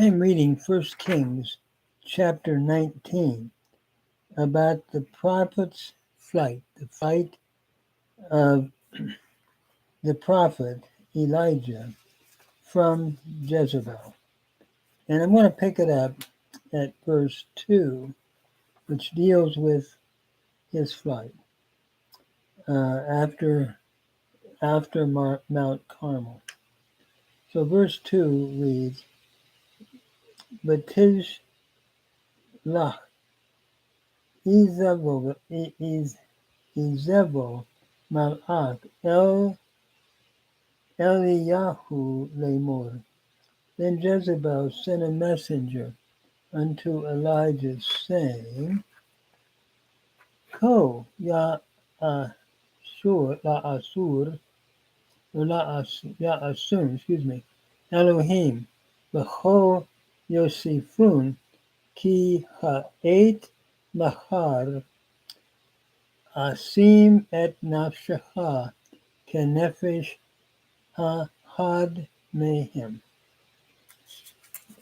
I am reading 1 Kings chapter 19 about the prophet's flight, the flight of the prophet Elijah from Jezebel. And I'm going to pick it up at verse 2, which deals with his flight after Mount Carmel. So verse 2 reads, But Tishlah Jezebel Malach Eliyahu Lamor. Then Jezebel sent a messenger unto Elijah, saying, Ko ya Ashur la Asur ya Asun, Elohim, B'cho Yosifun ki ha'et mahar asim et nafshecha kenefesh ha'had mehem.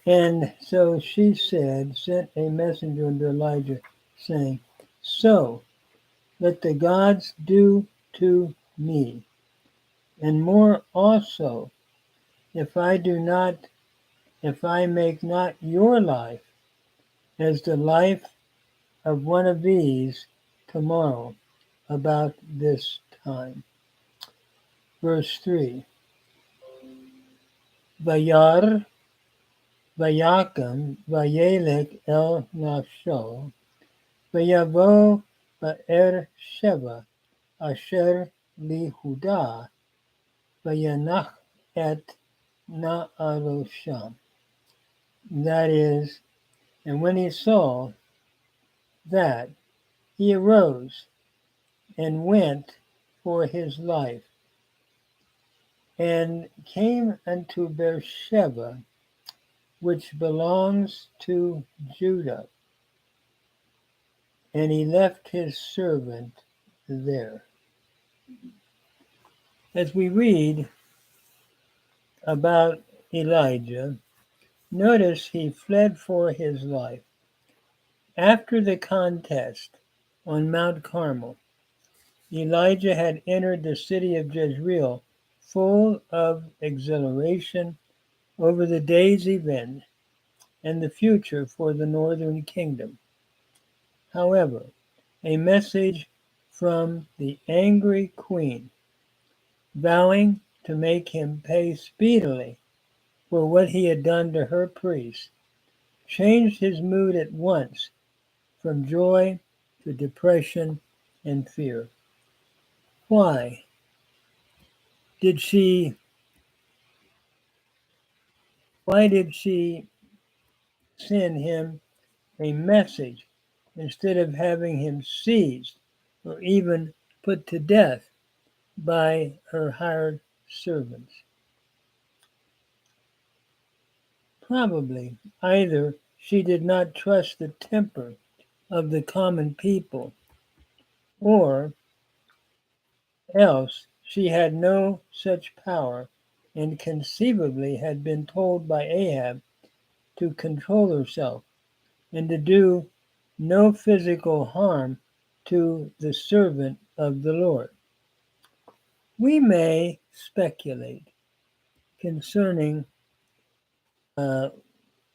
And so she sent a messenger unto Elijah, saying, So let the gods do to me, and more also, if I make not your life as the life of one of these tomorrow about this time. Verse 3. Vayar Vayakam Vayelek el nafsho Vayavo Beer-Sheba asher lihuda Vayanach et Na'arosham. That is, and when he saw that, he arose and went for his life, and came unto Beer-Sheba, which belongs to Judah, and he left his servant there. As we read about Elijah, notice he fled for his life. After the contest on Mount Carmel, Elijah had entered the city of Jezreel full of exhilaration over the day's event and the future for the northern kingdom. However, a message from the angry queen, vowing to make him pay speedily for what he had done to her priests, changed his mood at once from joy to depression and fear. Why did she send him a message instead of having him seized or even put to death by her hired servants? Probably either she did not trust the temper of the common people, or else she had no such power and conceivably had been told by Ahab to control herself and to do no physical harm to the servant of the Lord. We may speculate concerning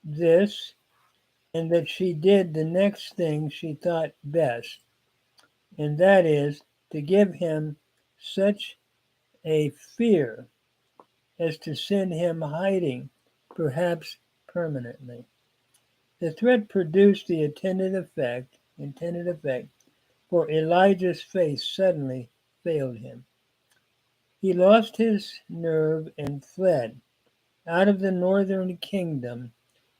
this, and that she did the next thing she thought best, and that is to give him such a fear as to send him hiding, perhaps permanently. The threat produced the intended effect, for Elijah's face suddenly failed him. He lost his nerve and fled out of the northern kingdom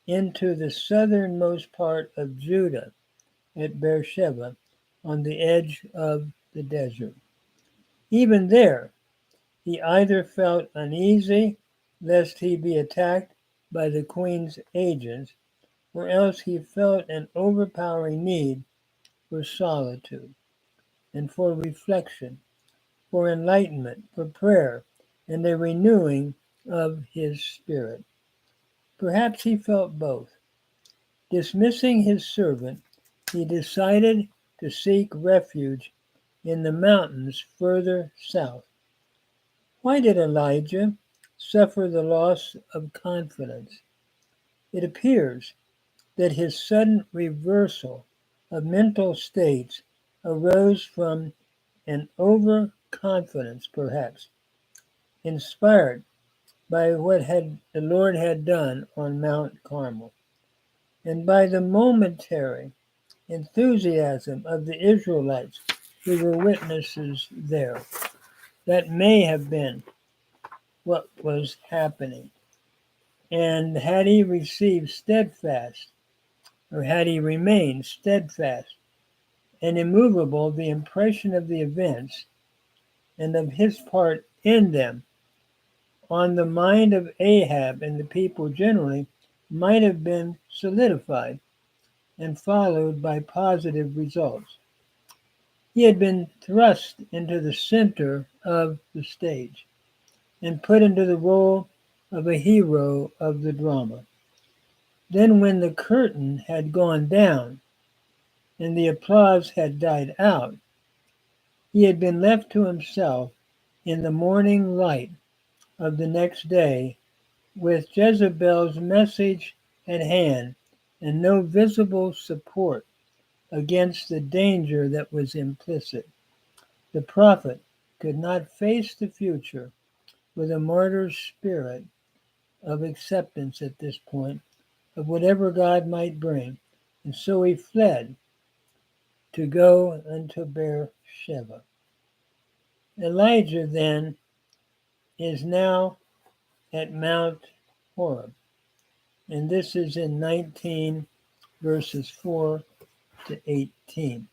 into the southernmost part of Judah at Beer-Sheba on the edge of the desert. Even there, he either felt uneasy lest he be attacked by the queen's agents, or else he felt an overpowering need for solitude and for reflection, for enlightenment, for prayer, and the renewing of his spirit. Perhaps he felt both. Dismissing his servant, he decided to seek refuge in the mountains further south. Why did Elijah suffer the loss of confidence? It appears that his sudden reversal of mental states arose from an overconfidence, perhaps, inspired by what the Lord had done on Mount Carmel, and by the momentary enthusiasm of the Israelites who were witnesses there. That may have been what was happening. And had he received steadfast, or had he remained steadfast and immovable, the impression of the events and of his part in them on the mind of Ahab and the people generally might have been solidified and followed by positive results. He had been thrust into the center of the stage and put into the role of a hero of the drama. Then, when the curtain had gone down and the applause had died out, he had been left to himself in the morning light of the next day with Jezebel's message at hand and no visible support against the danger that was implicit. The prophet could not face the future with a martyr's spirit of acceptance at this point of whatever God might bring, and so he fled to go unto Beer-Sheba. Elijah then is now at Mount Horeb, and this is in 19 verses 4 to 18.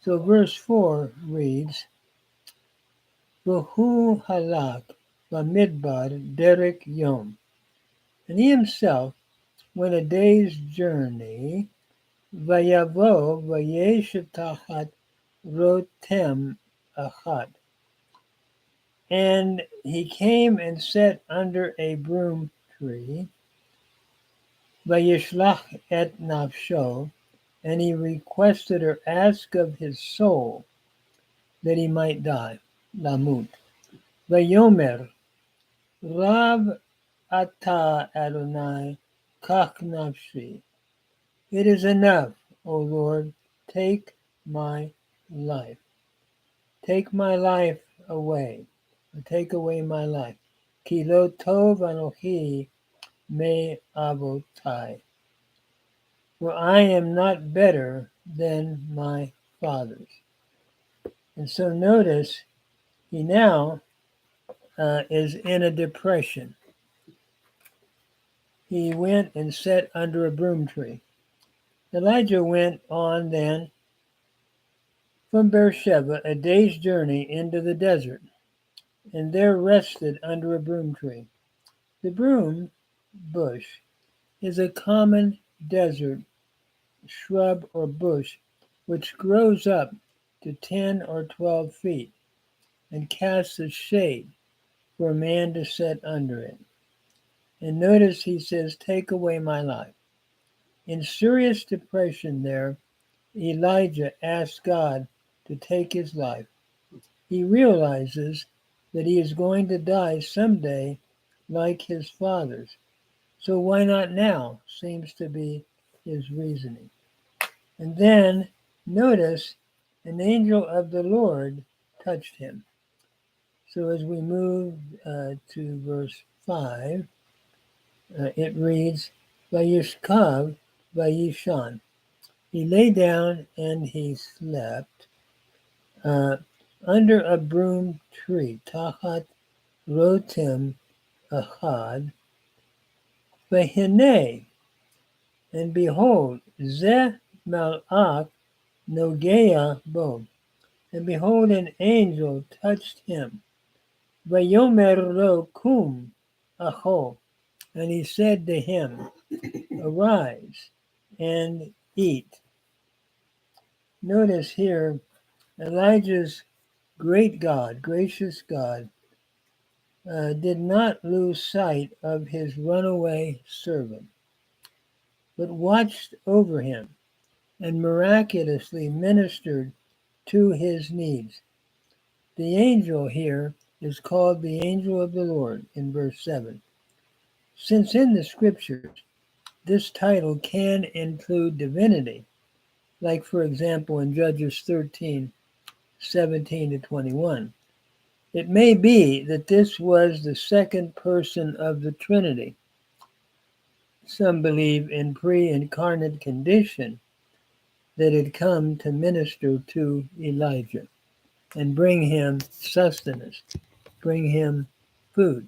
So verse 4 reads, V'hu halak b'midbar derek yom. And he himself went a day's journey, vayavo vayeshev tachat rotem achat. And he came and sat under a broom tree, vayishlach et nafsho, and he requested or asked of his soul that he might die, lamut. Vayomer, Rav ata Adonai, kach nafshi. It is enough, O Lord, take my life. Take my life away, or take away my life. Ki lo tov anochi me avotai. For I am not better than my fathers. And so notice he now is in a depression. He went and sat under a broom tree. Elijah went on then from Beer-Sheba a day's journey into the desert, and there rested under a broom tree. The broom bush is a common desert shrub or bush which grows up to 10 or 12 feet and casts a shade for a man to sit under it. And notice he says, take away my life. In serious depression there, Elijah asked God to take his life. He realizes that he is going to die someday like his fathers. So why not now, seems to be his reasoning. And then notice an angel of the Lord touched him. So as we move to verse 5, it reads, Vayishkav Vayishan. He lay down and he slept under a broom tree, Tachat Rotem Achad, Vehine, and behold, Zeh Malach Nogea Bo, and behold, an angel touched him. Vayomer lo kum acho, and he said to him, arise and eat. Notice here, Elijah's great God, gracious God, did not lose sight of his runaway servant, but watched over him and miraculously ministered to his needs. The angel here is called the angel of the Lord in verse 7. Since in the scriptures this title can include divinity, like for example in Judges 13:17 to 21, it may be that this was the second person of the Trinity. Some believe in pre-incarnate condition that had come to minister to Elijah and bring him sustenance, bring him food.